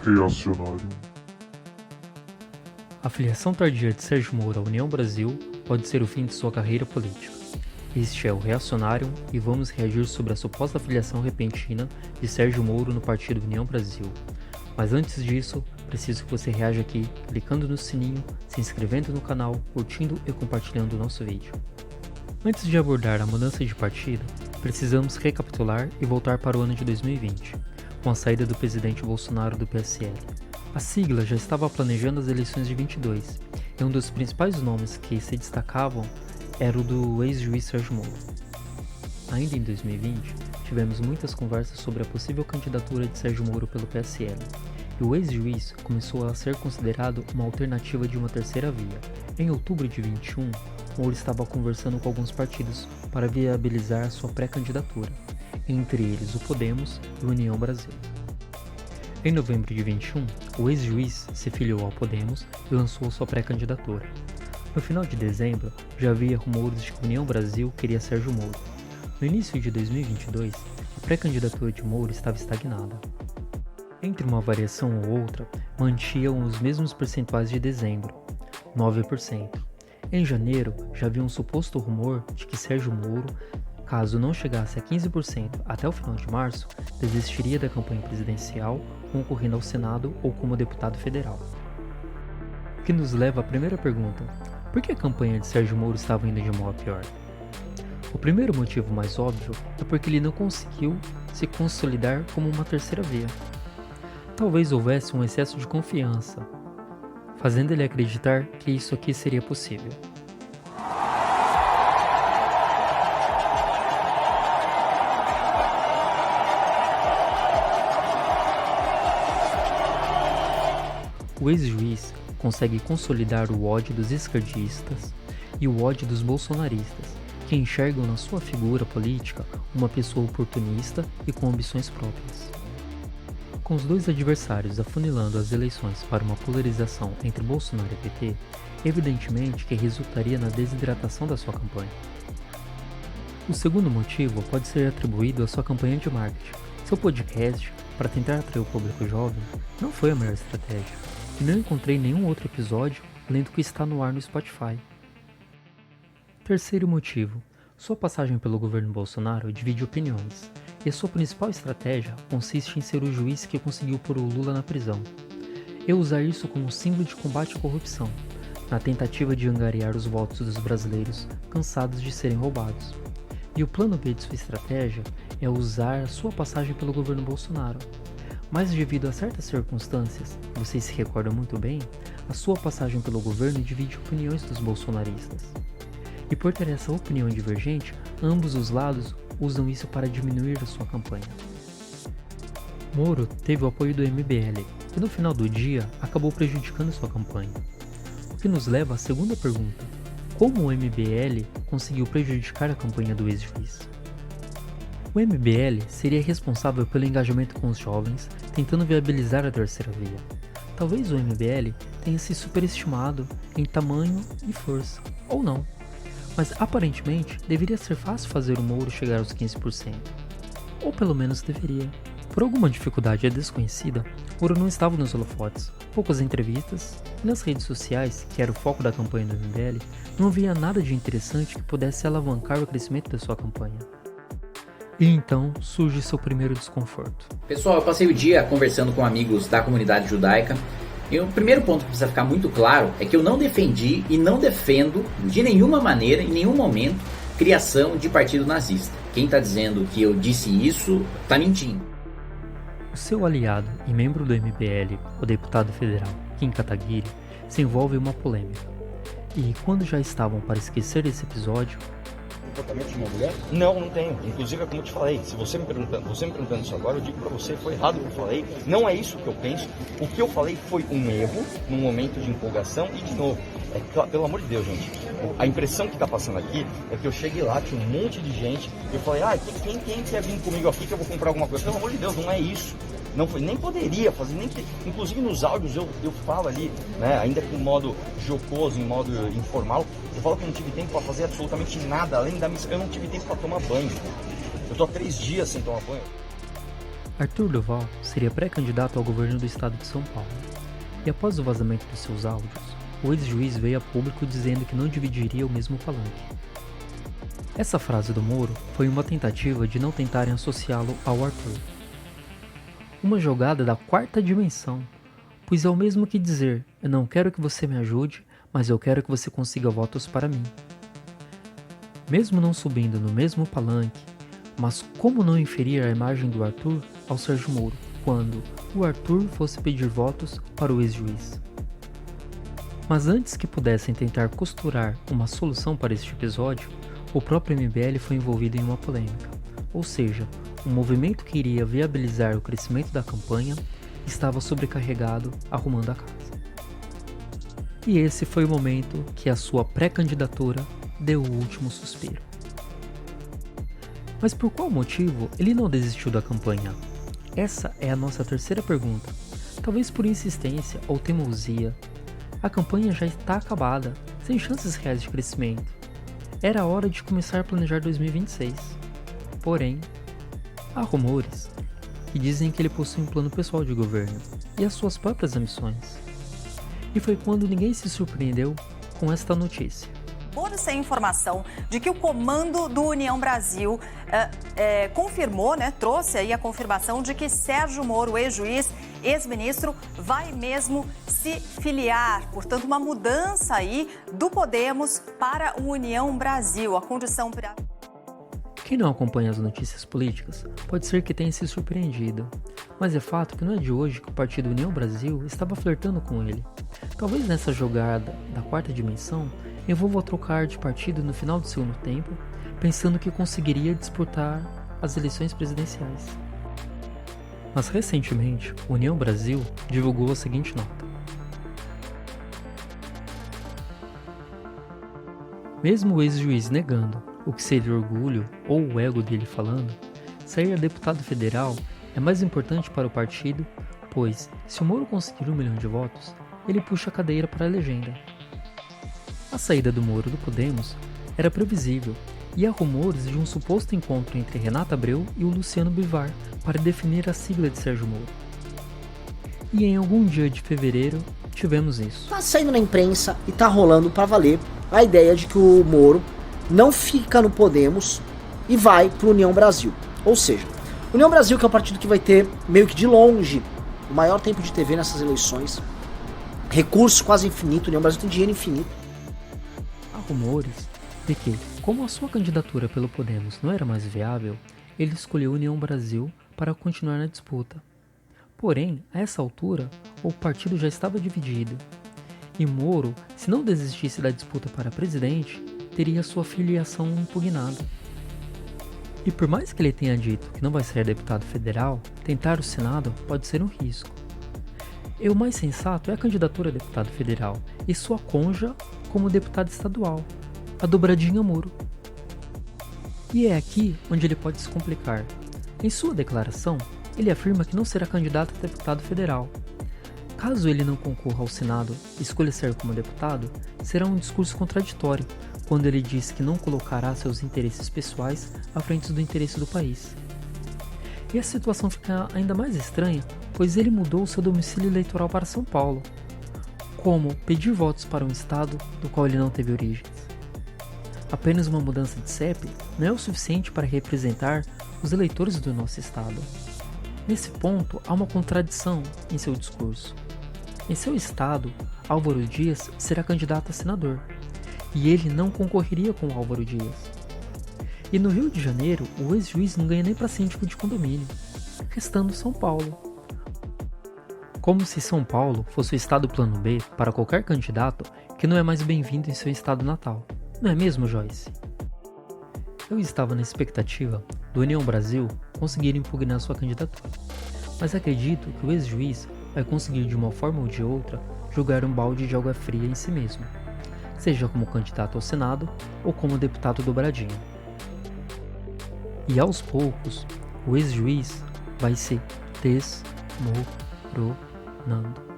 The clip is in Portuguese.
Reacionário. A filiação tardia de Sérgio Moro à União Brasil pode ser o fim de sua carreira política. Este é o Reacionário e vamos reagir sobre a suposta filiação repentina de Sérgio Moro no partido União Brasil. Mas antes disso, preciso que você reaja aqui, clicando no sininho, se inscrevendo no canal, curtindo e compartilhando o nosso vídeo. Antes de abordar a mudança de partido, precisamos recapitular e voltar para o ano de 2020, com a saída do presidente Bolsonaro do PSL. A sigla já estava planejando as eleições de 22, e um dos principais nomes que se destacavam era o do ex-juiz Sérgio Moro. Ainda em 2020, tivemos muitas conversas sobre a possível candidatura de Sérgio Moro pelo PSL, e o ex-juiz começou a ser considerado uma alternativa de uma terceira via. Em outubro de 21, Moro estava conversando com alguns partidos para viabilizar sua pré-candidatura, entre eles o Podemos e o União Brasil. Em novembro de 21, o ex-juiz se filiou ao Podemos e lançou sua pré-candidatura. No final de dezembro, já havia rumores de que a União Brasil queria Sérgio Moro. No início de 2022, a pré-candidatura de Moro estava estagnada. Entre uma variação ou outra, mantinham os mesmos percentuais de dezembro, 9%. Em janeiro, já havia um suposto rumor de que Sérgio Moro, caso não chegasse a 15% até o final de março, desistiria da campanha presidencial, concorrendo ao Senado ou como deputado federal. O que nos leva à primeira pergunta: por que a campanha de Sérgio Moro estava indo de mal a pior? O primeiro motivo mais óbvio é porque ele não conseguiu se consolidar como uma terceira via. Talvez houvesse um excesso de confiança, fazendo ele acreditar que isso aqui seria possível. O ex-juiz consegue consolidar o ódio dos esquerdistas e o ódio dos bolsonaristas, que enxergam na sua figura política uma pessoa oportunista e com ambições próprias. Com os dois adversários afunilando as eleições para uma polarização entre Bolsonaro e PT, evidentemente que resultaria na desidratação da sua campanha. O segundo motivo pode ser atribuído à sua campanha de marketing. Seu podcast, para tentar atrair o público jovem, não foi a melhor estratégia, e não encontrei nenhum outro episódio além do que está no ar no Spotify. Terceiro motivo: sua passagem pelo governo Bolsonaro divide opiniões, e a sua principal estratégia consiste em ser o juiz que conseguiu pôr o Lula na prisão, e usar isso como símbolo de combate à corrupção, na tentativa de angariar os votos dos brasileiros cansados de serem roubados. E o plano B de sua estratégia é usar a sua passagem pelo governo Bolsonaro, mas devido a certas circunstâncias, vocês se recordam muito bem, a sua passagem pelo governo divide opiniões dos bolsonaristas. E por ter essa opinião divergente, ambos os lados usam isso para diminuir a sua campanha. Moro teve o apoio do MBL, e no final do dia acabou prejudicando sua campanha. O que nos leva à segunda pergunta: como o MBL conseguiu prejudicar a campanha do ex-juiz? O MBL seria responsável pelo engajamento com os jovens, tentando viabilizar a terceira via. Talvez o MBL tenha se superestimado em tamanho e força, ou não. Mas aparentemente deveria ser fácil fazer o Moro chegar aos 15%. Ou pelo menos deveria. Por alguma dificuldade desconhecida, Moro não estava nos holofotes. Poucas entrevistas, e nas redes sociais, que era o foco da campanha do MBL, não havia nada de interessante que pudesse alavancar o crescimento da sua campanha. E então surge seu primeiro desconforto. Pessoal, eu passei o dia conversando com amigos da comunidade judaica. E o primeiro ponto que precisa ficar muito claro é que eu não defendi e não defendo de nenhuma maneira, em nenhum momento, criação de partido nazista. Quem está dizendo que eu disse isso está mentindo. O seu aliado e membro do MBL, o deputado federal Kim Kataguiri, se envolve em uma polêmica. E quando já estavam para esquecer esse episódio... Comportamento de uma mulher? Não, não tenho. Inclusive, é como eu te falei, se você me perguntando isso agora, eu digo pra você, foi errado o que eu falei. Não é isso que eu penso. O que eu falei foi um erro, num momento de empolgação. E, de novo, pelo amor de Deus, gente, a impressão que tá passando aqui é que eu cheguei lá, tinha um monte de gente, e eu falei, quem quer vir comigo aqui que eu vou comprar alguma coisa? Pelo amor de Deus, não é isso. Não foi, nem poderia fazer, nem que, inclusive nos áudios eu falo ali, né, ainda com modo jocoso, em modo informal, eu falo que eu não tive tempo para fazer absolutamente nada, além da missão, eu não tive tempo para tomar banho. Eu tô há 3 dias sem tomar banho. Arthur Duval seria pré-candidato ao governo do estado de São Paulo, e após o vazamento dos seus áudios, o ex-juiz veio a público dizendo que não dividiria o mesmo palanque. Essa frase do Moro foi uma tentativa de não tentarem associá-lo ao Arthur. Uma jogada da quarta dimensão, pois é o mesmo que dizer: eu não quero que você me ajude, mas eu quero que você consiga votos para mim. Mesmo não subindo no mesmo palanque, mas como não inferir a imagem do Arthur ao Sérgio Moro, quando o Arthur fosse pedir votos para o ex-juiz? Mas antes que pudessem tentar costurar uma solução para este episódio, o próprio MBL foi envolvido em uma polêmica, ou seja, um movimento que iria viabilizar o crescimento da campanha estava sobrecarregado arrumando a casa. E esse foi o momento que a sua pré-candidatura deu o último suspiro. Mas por qual motivo ele não desistiu da campanha? Essa é a nossa terceira pergunta. Talvez por insistência ou teimosia. A campanha já está acabada, sem chances reais de crescimento. Era hora de começar a planejar 2026. Porém, há rumores que dizem que ele possui um plano pessoal de governo e as suas próprias ambições. E foi quando ninguém se surpreendeu com esta notícia. Moro sem informação de que o comando do União Brasil confirmou, trouxe aí a confirmação de que Sérgio Moro, ex-juiz, ex-ministro, vai mesmo se filiar. Portanto, uma mudança aí do Podemos para o União Brasil. A condição para... Quem não acompanha as notícias políticas pode ser que tenha se surpreendido, mas é fato que não é de hoje que o partido União Brasil estava flertando com ele. Talvez nessa jogada da quarta dimensão envolva trocar de partido no final do segundo tempo, pensando que conseguiria disputar as eleições presidenciais. Mas recentemente, a União Brasil divulgou a seguinte nota. Mesmo o ex-juiz negando o que seria orgulho ou o ego dele falando, sair a deputado federal é mais importante para o partido, pois, se o Moro conseguir 1 milhão de votos, ele puxa a cadeira para a legenda. A saída do Moro do Podemos era previsível, e há rumores de um suposto encontro entre Renata Abreu e o Luciano Bivar para definir a sigla de Sérgio Moro. E em algum dia de fevereiro, tivemos isso. Tá saindo na imprensa e tá rolando pra valer a ideia de que o Moro não fica no Podemos e vai pro União Brasil. Ou seja, União Brasil, que é o partido que vai ter, meio que de longe, o maior tempo de TV nessas eleições, recursos quase infinito, União Brasil tem dinheiro infinito. Há rumores de que, como a sua candidatura pelo Podemos não era mais viável, ele escolheu União Brasil para continuar na disputa. Porém, a essa altura, o partido já estava dividido, e Moro, se não desistisse da disputa para presidente, teria sua filiação impugnada. E por mais que ele tenha dito que não vai ser deputado federal, tentar o Senado pode ser um risco. E o mais sensato é a candidatura a deputado federal e sua conja como deputado estadual, a dobradinha Moro. E é aqui onde ele pode se complicar. Em sua declaração, ele afirma que não será candidato a deputado federal. Caso ele não concorra ao Senado e escolha ser como deputado, será um discurso contraditório, quando ele diz que não colocará seus interesses pessoais à frente do interesse do país. E a situação fica ainda mais estranha, pois ele mudou seu domicílio eleitoral para São Paulo. Como pedir votos para um estado do qual ele não teve origens? Apenas uma mudança de CEP não é o suficiente para representar os eleitores do nosso estado. Nesse ponto, há uma contradição em seu discurso. Em seu estado, Álvaro Dias será candidato a senador, e ele não concorreria com Álvaro Dias. E no Rio de Janeiro, o ex-juiz não ganha nem para síndico de condomínio, restando São Paulo. Como se São Paulo fosse o estado plano B para qualquer candidato que não é mais bem-vindo em seu estado natal. Não é mesmo, Joyce? Eu estava na expectativa do União Brasil conseguir impugnar sua candidatura, mas acredito que o ex-juiz vai conseguir de uma forma ou de outra jogar um balde de água fria em si mesmo, seja como candidato ao Senado ou como deputado dobradinho. E aos poucos, o ex-juiz vai se desmoronando.